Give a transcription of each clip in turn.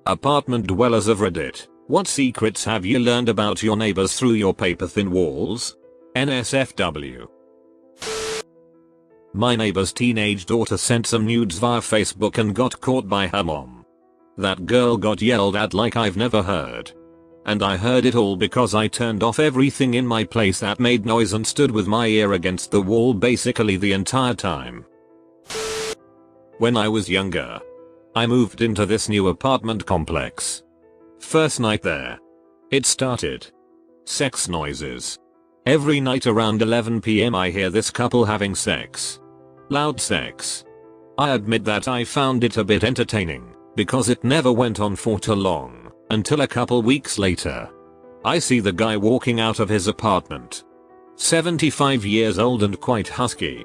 Apartment dwellers of Reddit, what secrets have you learned about your neighbors through your paper-thin walls? NSFW. My neighbor's teenage daughter sent some nudes via Facebook and got caught by her mom. That girl got yelled at like I've never heard. And I heard it all because I turned off everything in my place that made noise and stood with my ear against the wall basically the entire time. When I was younger, I moved into this new apartment complex. First night there. It started. Sex noises. Every night around 11 PM I hear this couple having sex. Loud sex. I admit that I found it a bit entertaining, because it never went on for too long, until a couple weeks later. I see the guy walking out of his apartment. 75 years old and quite husky.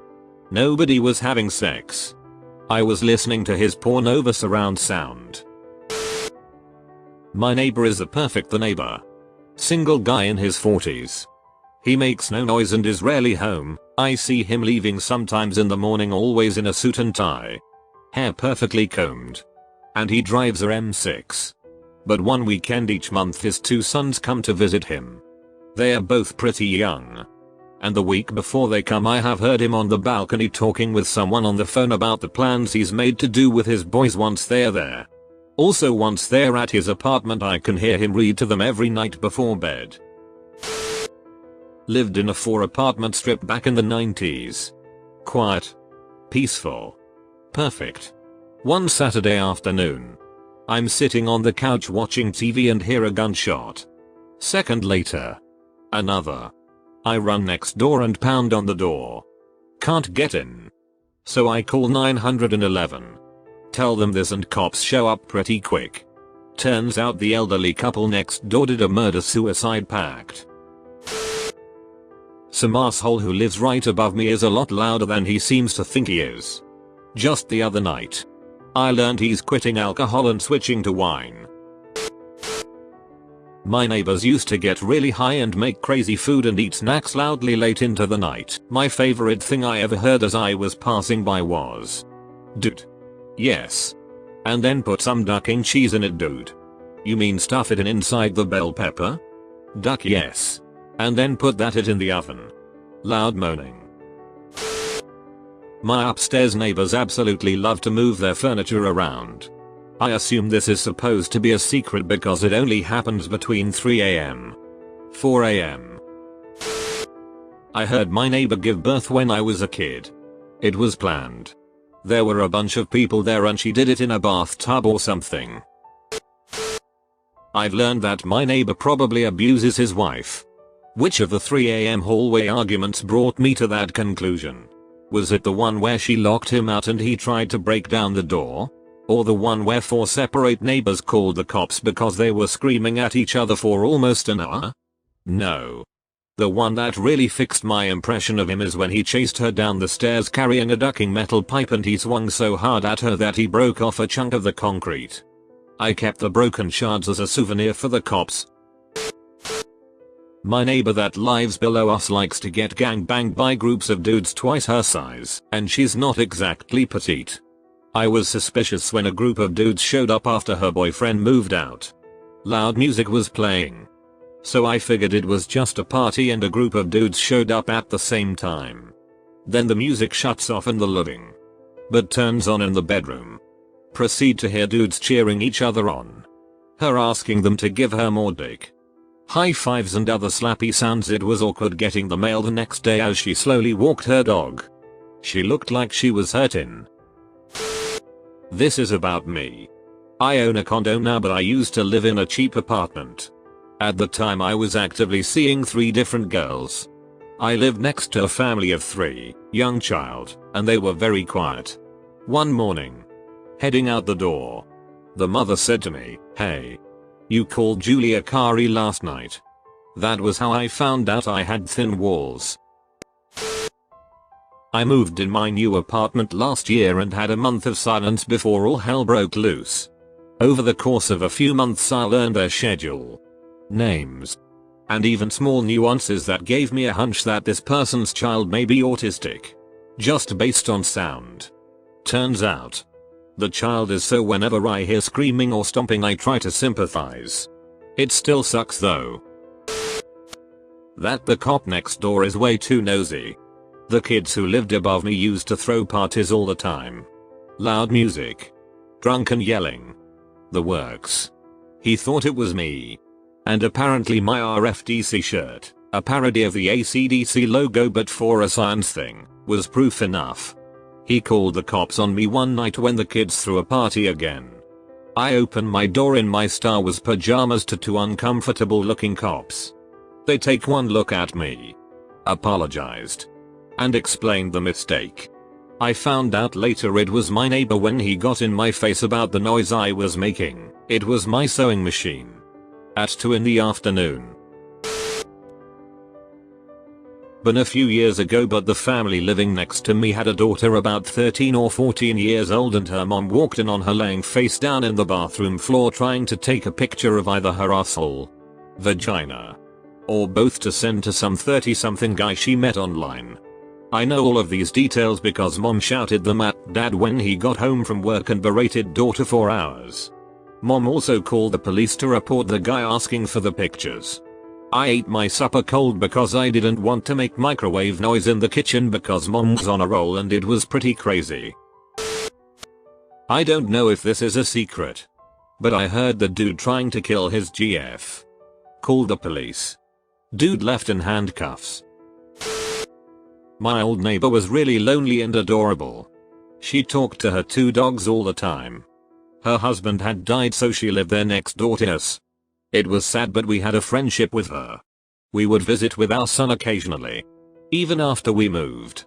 Nobody was having sex. I was listening to his porn over surround sound. My neighbor is a perfect neighbor. Single guy in his 40s. He makes no noise and is rarely home. I see him leaving sometimes in the morning, always in a suit and tie. Hair perfectly combed. And he drives a M6. But one weekend each month his two sons come to visit him. They are both pretty young. And the week before they come I have heard him on the balcony talking with someone on the phone about the plans he's made to do with his boys once they're there. Also once they're at his apartment I can hear him read to them every night before bed. Lived in a 4-apartment strip back in the 90s. Quiet. Peaceful. Perfect. One Saturday afternoon. I'm sitting on the couch watching TV and hear a gunshot. Second later. Another. I run next door and pound on the door. Can't get in. So I call 911. Tell them this and cops show up pretty quick. Turns out the elderly couple next door did a murder-suicide pact. Some asshole who lives right above me is a lot louder than he seems to think he is. Just the other night. I learned he's quitting alcohol and switching to wine. My neighbors used to get really high and make crazy food and eat snacks loudly late into the night. My favorite thing I ever heard as I was passing by was, "Dude. Yes. And then put some duck and cheese in it, dude. You mean stuff it in inside the bell pepper? Duck, yes. And then put that in the oven." Loud moaning. My upstairs neighbors absolutely love to move their furniture around. I assume this is supposed to be a secret because it only happens between 3 AM. 4 AM. I heard my neighbor give birth when I was a kid. It was planned. There were a bunch of people there and she did it in a bathtub or something. I've learned that my neighbor probably abuses his wife. Which of the 3 AM hallway arguments brought me to that conclusion? Was it the one where she locked him out and he tried to break down the door? Or the one where 4 separate neighbors called the cops because they were screaming at each other for almost an hour? No. The one that really fixed my impression of him is when he chased her down the stairs carrying a ducking metal pipe and he swung so hard at her that he broke off a chunk of the concrete. I kept the broken shards as a souvenir for the cops. My neighbor that lives below us likes to get gangbanged by groups of dudes twice her size, and she's not exactly petite. I was suspicious when a group of dudes showed up after her boyfriend moved out. Loud music was playing. So I figured it was just a party and a group of dudes showed up at the same time. Then the music shuts off in the living, but turns on in the bedroom. Proceed to hear dudes cheering each other on. Her asking them to give her more dick. High fives and other slappy sounds. It was awkward getting the mail the next day as she slowly walked her dog. She looked like she was hurting. This is about me. I own a condo now, but I used to live in a cheap apartment. At the time I was actively seeing 3 different girls. I lived next to a family of 3, young child, and they were very quiet. One morning, heading out the door, the mother said to me, "Hey, you called Julia Kari last night." That was how I found out I had thin walls. I moved in my new apartment last year and had a month of silence before all hell broke loose. Over the course of a few months I learned their schedule, names, and even small nuances that gave me a hunch that this person's child may be autistic. Just based on sound. Turns out, The child is, so whenever I hear screaming or stomping I try to sympathize. It still sucks though. That the cop next door is way too nosy. The kids who lived above me used to throw parties all the time. Loud music. Drunken yelling. The works. He thought it was me. And apparently my RFDC shirt, a parody of the AC/DC logo but for a science thing, was proof enough. He called the cops on me one night when the kids threw a party again. I opened my door in my Star Wars pajamas to two uncomfortable looking cops. They take one look at me, apologized, and explained the mistake. I found out later it was my neighbor when he got in my face about the noise I was making. It was my sewing machine. At 2 in the afternoon. Been a few years ago, but the family living next to me had a daughter about 13 or 14 years old, and her mom walked in on her laying face down in the bathroom floor trying to take a picture of either her asshole, vagina, or both to send to some 30-something guy she met online. I know all of these details because mom shouted them at dad when he got home from work and berated daughter for hours. Mom also called the police to report the guy asking for the pictures. I ate my supper cold because I didn't want to make microwave noise in the kitchen because mom was on a roll and it was pretty crazy. I don't know if this is a secret, but I heard the dude trying to kill his GF. Called the police. Dude left in handcuffs. My old neighbor was really lonely and adorable. She talked to her 2 dogs all the time. Her husband had died, so she lived there next door to us. It was sad, but we had a friendship with her. We would visit with our son occasionally. Even after we moved.